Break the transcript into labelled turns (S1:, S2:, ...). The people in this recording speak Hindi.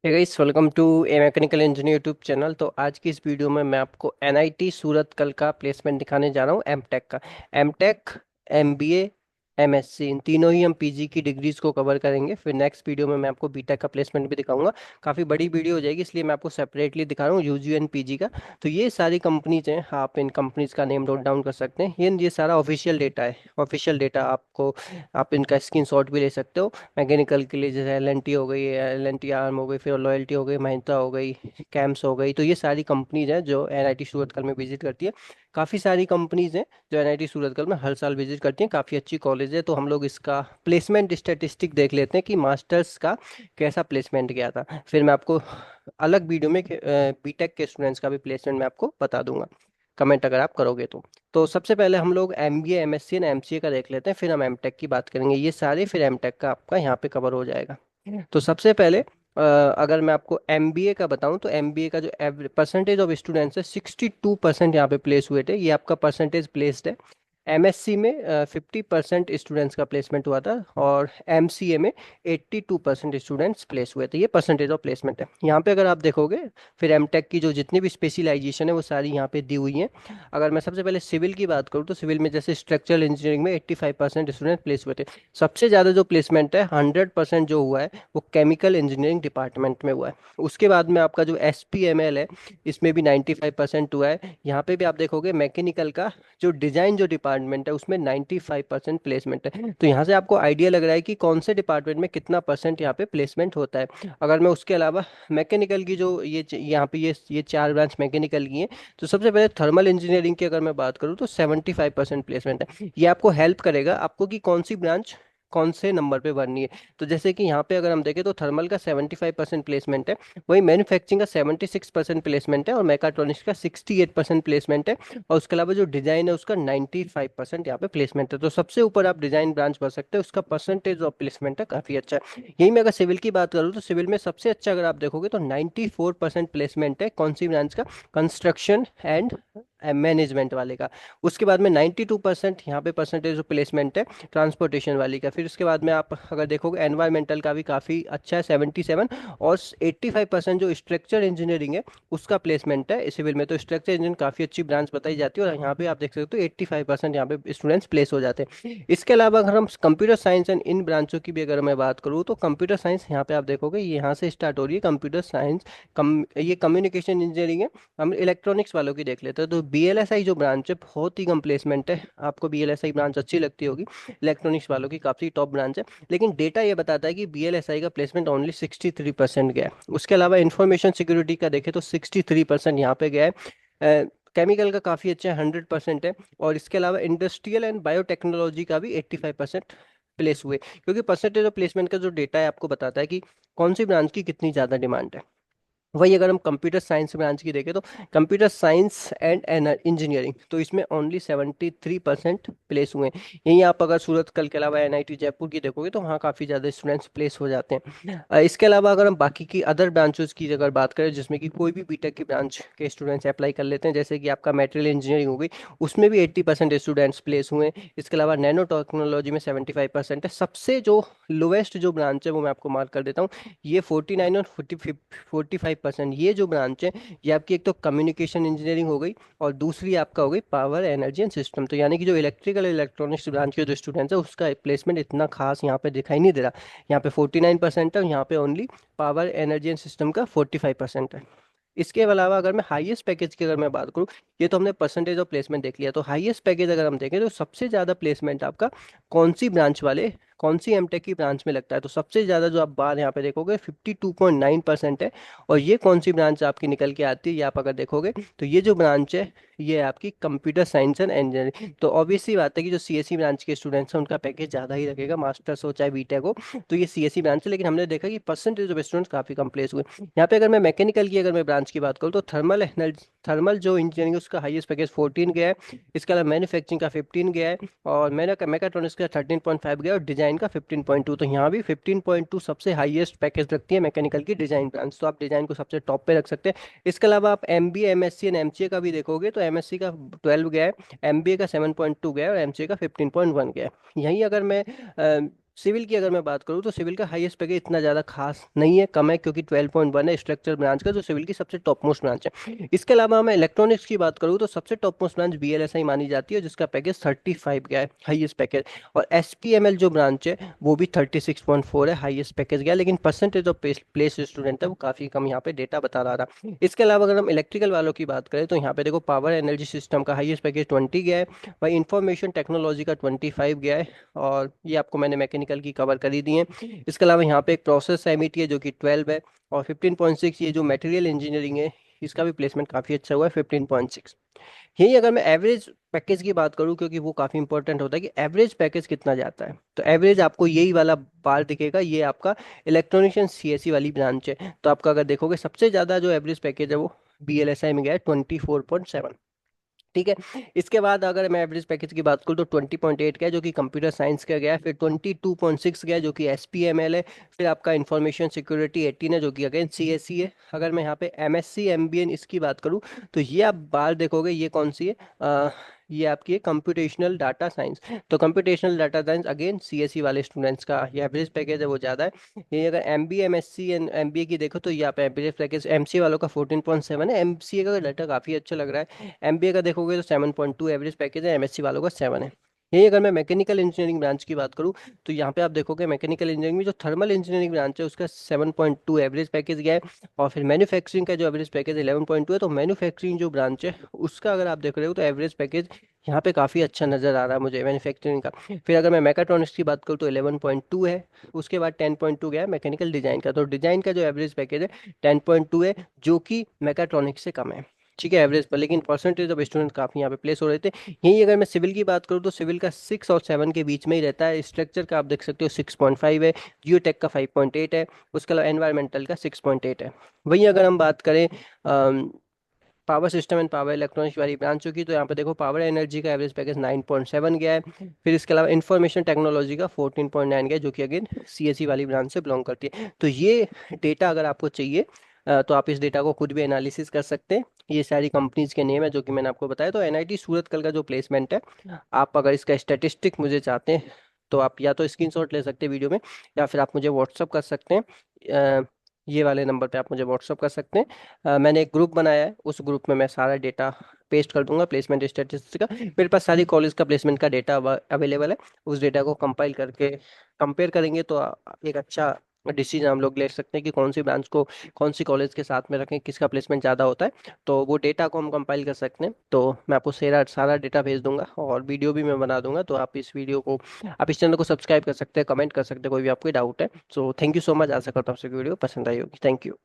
S1: Hey guys, welcome to a mechanical engineer YouTube channel. तो आज की इस वीडियो में मैं आपको एनआईटी सूरत कल का प्लेसमेंट दिखाने जा रहा हूँ। एमटेक का एमटेक, एमबीए, एमएससी, इन तीनों ही हम पीजी की डिग्रीज को कवर करेंगे। फिर नेक्स्ट वीडियो में मैं आपको बीटेक का प्लेसमेंट भी दिखाऊंगा। काफ़ी बड़ी वीडियो हो जाएगी, इसलिए मैं आपको सेपरेटली दिखा रहा हूँ यूजी एंड पीजी का। तो ये सारी कंपनीज हैं, आप इन कंपनीज का नेम नोट डाउन कर सकते हैं। ये सारा ऑफिशियल डेटा है। ऑफिशियल डेटा आपको, आप इनका स्क्रीनशॉट भी ले सकते हो। मैकेनिकल के लिए जैसे एल हो गई, एल आर्म हो गई, फिर लॉयल्टी हो गई, महिंद्रा हो गई, कैम्स हो गई। तो ये सारी कंपनीज हैं जो एनआईटी सूरतकल में विजिट करती है। काफ़ी सारी कंपनीज हैं जो एनआईटी सूरतकल में हर साल विजिट करती हैं। काफ़ी अच्छी कॉलेज है। तो हम लोग इसका प्लेसमेंट स्टेटिस्टिक देख लेते हैं कि मास्टर्स का कैसा प्लेसमेंट गया था। फिर मैं आपको अलग वीडियो में बीटेक के स्टूडेंट्स का भी प्लेसमेंट मैं आपको बता दूंगा, कमेंट अगर आप करोगे तो सबसे पहले हम लोग एमबीए, एमएससी एंड एमसीए का देख लेते हैं, फिर हम एमटेक की बात करेंगे। ये सारे फिर एमटेक का आपका यहाँ पे कवर हो जाएगा। तो सबसे पहले अगर मैं आपको एमबीए का बताऊं तो एमबीए का जो परसेंटेज ऑफ स्टूडेंट्स है 62% यहाँ पे प्लेस हुए थे। ये आपका परसेंटेज प्लेस्ड है। एमएससी में 50% स्टूडेंट्स का प्लेसमेंट हुआ था और एमसीए में 82% स्टूडेंट्स प्लेस हुए थे। ये परसेंटेज ऑफ प्लेसमेंट है। यहाँ पे अगर आप देखोगे फिर एमटेक की जो जितनी भी स्पेशलाइजेशन है वो सारी यहाँ पे दी हुई हैं। अगर मैं सबसे पहले सिविल की बात करूँ तो सिविल में जैसे स्ट्रक्चरल इंजीनियरिंग में 85% स्टूडेंट प्लेस हुए थे। सबसे ज़्यादा जो प्लेसमेंट है 100% जो हुआ है वो केमिकल इंजीनियरिंग डिपार्टमेंट में हुआ है। उसके बाद में आपका जो एस पी एम एल है इसमें भी 95% हुआ है। यहाँ पे भी आप देखोगे मैकेनिकल का जो डिजाइन जो डिपार्टमेंट है उसमें 95% प्लेसमेंट है। तो यहाँ से आपको आइडिया लग रहा है कि कौन से डिपार्टमेंट में कितना परसेंट यहाँ पे प्लेसमेंट होता है। अगर मैं उसके अलावा मैकेनिकल की जो यहाँ पे ये चार ब्रांच मैकेनिकल की हैं, तो सबसे पहले थर्मल इंजीनियरिंग की अगर मैं बात करूँ तो 75% प्लेसमेंट है। ये आपको हेल्प करेगा आपको कि कौन सी ब्रांच कौन से नंबर पे भरनी है। तो जैसे कि यहाँ पे अगर हम देखें तो थर्मल का 75% प्लेसमेंट है, वही मैन्युफैक्चरिंग का 76% प्लेसमेंट है और मैकाट्रॉनिक्स का 68% प्लेसमेंट है। और उसके अलावा जो डिजाइन है उसका 95% यहाँ पे प्लेसमेंट है। तो सबसे ऊपर आप डिजाइन ब्रांच भर सकते हैं, उसका परसेंटेज ऑफ प्लेसमेंट है काफी अच्छा है। यही मैं अगर सिविल की बात करूँ तो सिविल में सबसे अच्छा अगर आप देखोगे तो 94% प्लेसमेंट है। कौन सी ब्रांच का? कंस्ट्रक्शन एंड मैनेजमेंट वाले का। उसके बाद में 92% यहाँ पे परसेंटेज ऑफ प्लेसमेंट है ट्रांसपोर्टेशन वाली का। फिर उसके बाद में आप अगर देखोगे एनवायरमेंटल का भी काफ़ी अच्छा है 77। और 85% जो स्ट्रक्चर इंजीनियरिंग है उसका प्लेसमेंट है सिविल में। तो स्ट्रक्चर इंजीनियरिंग काफ़ी अच्छी ब्रांच बताई जाती है और यहाँ पे आप देख सकते हो 85% यहाँ पे स्टूडेंट्स प्लेस हो जाते हैं। इसके अलावा अगर हम कंप्यूटर साइंस एंड इन ब्रांचों की भी अगर मैं बात करूँ तो कंप्यूटर साइंस यहाँ पे आप देखोगे यहाँ से स्टार्ट हो रही है कंप्यूटर साइंस। ये कम्युनिकेशन इंजीनियरिंग है। हम इलेक्ट्रॉनिक्स वालों की देख लेते हैं तो बीएलएसआई जो ब्रांच है बहुत ही कम प्लेसमेंट है। आपको बीएलएसआई ब्रांच अच्छी लगती होगी, इलेक्ट्रॉनिक्स वालों की काफ़ी टॉप ब्रांच है। लेकिन डेटा ये बताता है कि बीएलएसआई का प्लेसमेंट ओनली 63% गया है। उसके अलावा इंफॉर्मेशन सिक्योरिटी का देखें तो 63% यहाँ पे गया है। केमिकल का काफ़ी अच्छा है, 100% है। और इसके अलावा इंडस्ट्रियल एंड बायोटेक्नोलॉजी का भी 85% प्लेस हुए, क्योंकि परसेंटेज ऑफ प्लेसमेंट का जो डेटा है आपको बताता है कि कौन सी ब्रांच की कितनी ज़्यादा डिमांड है। वही अगर हम कंप्यूटर साइंस ब्रांच की देखें तो कंप्यूटर साइंस एंड इंजीनियरिंग, तो इसमें ओनली 73% प्लेस हुए हैं। यहीं आप अगर सूरत कल के अलावा एनआईटी जयपुर की देखोगे तो वहाँ काफ़ी ज़्यादा स्टूडेंट्स प्लेस हो जाते हैं। इसके अलावा अगर हम बाकी की अदर ब्रांचेस की अगर बात करें जिसमें कि कोई भी बीटेक की ब्रांच के स्टूडेंट्स अप्लाई कर लेते हैं, जैसे कि आपका मटेरियल इंजीनियरिंग हो गई, उसमें भी 80% स्टूडेंट्स प्लेस हुए हैं। इसके अलावा नैनो टेक्नोलॉजी में 75% है। सबसे जो लोवेस्ट जो ब्रांच है वो मैं आपको मार्क कर देता हूँ, ये 49 और 45%। ये जो ब्रांच है ये आपकी एक तो कम्युनिकेशन इंजीनियरिंग हो गई और दूसरी आपका हो गई पावर एनर्जी एंड सिस्टम। तो यानी कि जो इलेक्ट्रिकल इलेक्ट्रॉनिक्स ब्रांच के जो स्टूडेंट्स है उसका प्लेसमेंट इतना खास यहाँ पे दिखाई नहीं दे रहा। यहाँ पे 49% है और यहाँ पे only power energy and system का 45% है। इसके अलावा अगर मैं हाईएस्ट पैकेज की अगर मैं बात करूँ, ये तो हमने परसेंटेज ऑफ प्लेसमेंट देख लिया। तो हाईएस्ट पैकेज अगर हम देखें तो सबसे ज़्यादा प्लेसमेंट आपका कौन सी ब्रांच वाले, कौन सी एमटेक की ब्रांच में लगता है? तो सबसे ज़्यादा जो आप बार यहाँ पे देखोगे 52.9% है। और ये कौन सी ब्रांच आपकी निकल के आती है, ये आप अगर देखोगे तो ये जो ब्रांच है ये है आपकी कंप्यूटर साइंस एंड इंजीनियरिंग। तो ऑब्वियस सी बात है कि जो सीएससी ब्रांच के स्टूडेंट्स हैं उनका पैकेज ज़्यादा ही लगेगा, मास्टर्स हो चाहे बीटेक हो। तो ये सीएससी ब्रांच है, लेकिन हमने देखा कि परसेंटेज ऑफ स्टूडेंट्स काफ़ी कम प्लेस हुए। यहाँ पे अगर मैं मैकेनिकल की अगर मैं ब्रांच की बात करूँ तो थर्मल जो इंजीनियरिंग है उसका हाईएस्ट पैकेज 14 गया है। इसके अलावा मैन्युफैक्चरिंग का 15 गया है और मैकाट्रॉनिक्स का 13.5 गया और डिजाइन का 15.2। तो यहाँ भी 15.2 सबसे हाईएस्ट पैकेज रखती है मैकेनिकल की डिजाइन ब्रांच। तो आप डिजाइन को सबसे टॉप पे रख सकते हैं। इसके अलावा आप एमबीए, एमएससी एंड एमसीए का भी देखोगे तो एमएससी का 12 गया है, एमबीए का 7.2 गया है और एमसीए का 15.1 गया है। यहीं अगर मैं सिविल की अगर मैं बात करूँ तो सिविल का हाईएस्ट पैकेज इतना ज़्यादा खास नहीं है, कम है, क्योंकि 12.1 है स्ट्रक्चर ब्रांच का, जो सिविल की सबसे टॉप मोस्ट ब्रांच है। इसके अलावा मैं इलेक्ट्रॉनिक्स की बात करूँ तो सबसे टॉप मोस्ट ब्रांच बीएलएसआई मानी जाती है, जिसका पैकेज 35 गया है हाईएस्ट पैकेज। और एसपीएमएल जो ब्रांच है वो भी 36.4 है, हाईएस्ट पैकेज गया, लेकिन परसेंटेज ऑफ प्लेस स्टूडेंट है वो काफ़ी कम यहाँ पे डेटा बता रहा था। इसके अलावा अगर हम इलेक्ट्रिकल वालों की बात करें तो यहाँ पे देखो पावर एनर्जी सिस्टम का हाईएस्ट पैकेज 20 गया है, वही इंफॉर्मेशन टेक्नोलॉजी का 25 गया है, और ये आपको मैंने मैकेनिकल की कवर करी दी है। इसके अलावा यहाँ पे एक प्रोसेस एमईटी है जो कि 12 है, और 15.6 ये जो मटेरियल इंजीनियरिंग है इसका भी प्लेसमेंट काफ़ी अच्छा हुआ है, 15.6। यही अगर मैं एवरेज पैकेज की बात करूं, क्योंकि वो काफ़ी इंपॉर्टेंट होता है कि एवरेज पैकेज कितना जाता है, तो एवरेज आपको यही वाला बार दिखेगा, ये आपका इलेक्ट्रॉनिक्स एंड सीएससी वाली ब्रांच है। तो आपका अगर देखोगे सबसे ज़्यादा जो एवरेज पैकेज है वो बीएलएसआई में गया है, 24.7। ठीक है। इसके बाद अगर मैं एवरेज पैकेज की बात करूँ तो 20.8 का है जो कि कंप्यूटर साइंस का गया है, फिर 22.6 गया है जो कि एसपीएमएल है, फिर आपका इंफॉर्मेशन सिक्योरिटी 18 है जो कि अगेन सीएससी है। अगर मैं यहाँ पे एमएससी एमबीए इसकी बात करूँ तो ये आप बाहर देखोगे, ये कौन सी है, ये आपकी है कंप्यूटेशनल डाटा साइंस। तो computational data science again CSC वाले स्टूडेंट्स का ये एवरेज पैकेज है वो ज़्यादा है। ये अगर एमबीए एमएससी एंड एमबीए की देखो तो ये आप एवरेज पैकेज एमसीए वालों का 14.7 है, एमसीए का डाटा काफ़ी अच्छा लग रहा है। एमबीए का देखोगे तो 7.2 एवरेज पैकेज है, एमएससी वालों का 7 है। यही अगर मैं मैकेनिकल इंजीनियरिंग ब्रांच की बात करूँ तो यहाँ पे आप देखोगे मैकेनिकल इंजीनियरिंग में जो थर्मल इंजीनियरिंग ब्रांच है उसका 7.2 एवरेज पैकेज गया है, और फिर मैन्युफैक्चरिंग का जो एवरेज पैकेज 11.2 है। तो मैन्युफैक्चरिंग जो ब्रांच है उसका अगर आप देख रहे हो तो एवरेज पैकेज यहाँ पे काफ़ी अच्छा नज़र आ रहा है मुझे मैन्युफैक्चरिंग का। फिर अगर मैं मैकाट्रॉनिक्स की बात करूँ तो 11.2 है, उसके बाद 10.2 गया है मैकेनिकल डिजाइन का। तो डिजाइन का जो एवरेज पैकेज है 10.2 है, जो कि मैकाट्रॉनिक्स से कम है। ठीक है एवरेज पर, लेकिन परसेंटेज ऑफ स्टूडेंट काफ़ी यहाँ पे प्लेस हो रहे थे। यही अगर मैं सिविल की बात करूँ तो सिविल का 6 और 7 के बीच में ही रहता है। स्ट्रक्चर का आप देख सकते हो 6.5 है, जियोटेक का 5.8 है, उसके अलावा एनवायरमेंटल का 6.8 है। वहीं अगर हम बात करें power system and power electronics वाली ब्रांचों की, तो यहाँ पे देखो पावर एनर्जी का एवरेज पैकेज 9.7 गया है, फिर इसके अलावा इंफॉर्मेशन टेक्नोलॉजी का 14.9 गया है, जो कि अगेन सीएससी वाली ब्रांच से बिलोंग करती है। तो ये डेटा अगर आपको चाहिए तो आप इस डेटा को खुद भी एनालिसिस कर सकते हैं। ये सारी कंपनीज के नेम है जो कि मैंने आपको बताया। तो एनआईटी सूरत कल का जो प्लेसमेंट है, आप अगर इसका स्टैटिस्टिक मुझे चाहते हैं तो आप या तो स्क्रीनशॉट ले सकते हैं वीडियो में, या फिर आप मुझे व्हाट्सअप कर सकते हैं। ये वाले नंबर पे आप मुझे व्हाट्सअप कर सकते हैं। मैंने एक ग्रुप बनाया है, उस ग्रुप में मैं सारा डेटा पेस्ट कर दूंगा प्लेसमेंट स्टैटिस्टिक्स का। मेरे पास सारी कॉलेज का प्लेसमेंट का डेटा अवेलेबल है। उस डेटा को कंपाइल करके कंपेयर करेंगे तो एक अच्छा डिसीजन हम लोग ले सकते हैं कि कौन सी ब्रांच को कौन सी कॉलेज के साथ में रखें, किसका प्लेसमेंट ज़्यादा होता है। तो वो डेटा को हम कंपाइल कर सकते हैं। तो मैं आपको सारा सारा डेटा भेज दूंगा, और वीडियो भी मैं बना दूंगा। तो आप इस चैनल को सब्सक्राइब कर सकते हैं, कमेंट कर सकते हैं कोई भी आपको डाउट है। So thank you so much, आशा करता हूँ आपसे वीडियो पसंद आई होगी। Thank you.